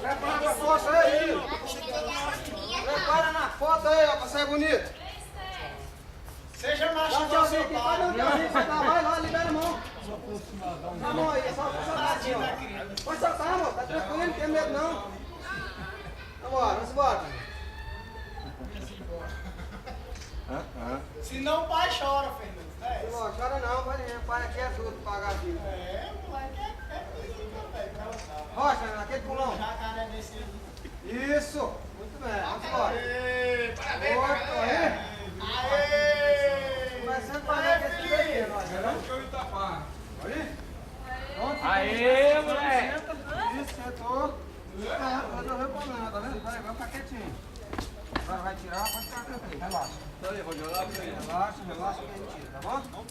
Prepara a foto aí. Prepara na foto aí, ó, pra sair bonito. Seja macho, Dá um tchauzinho aqui, vai dar um tchauzinho, vai lá, libera a mão. A mão aí, só soltar assim, ó. Pode soltar, amor, tá tranquilo, não tem medo não. Vamos embora. Se não, o pai chora, Fernando. Não chora não, pai aqui é tudo, pagar aqui. O moleque é Rocha, naquele pulão. jacaré desse. Isso, muito bem, vamos embora. Parabéns, Outro aí. Aê! Começando a pagar aqui esse aqui, nós. Aí. Pronto. Aê, moleque! Isso, sentou. Não resolveu com nada, tá vendo? Vai ficar quietinho. Agora vai tirar, pode ficar tranquilo, relaxa. Relaxa, relaxa que a gente tira, tá bom?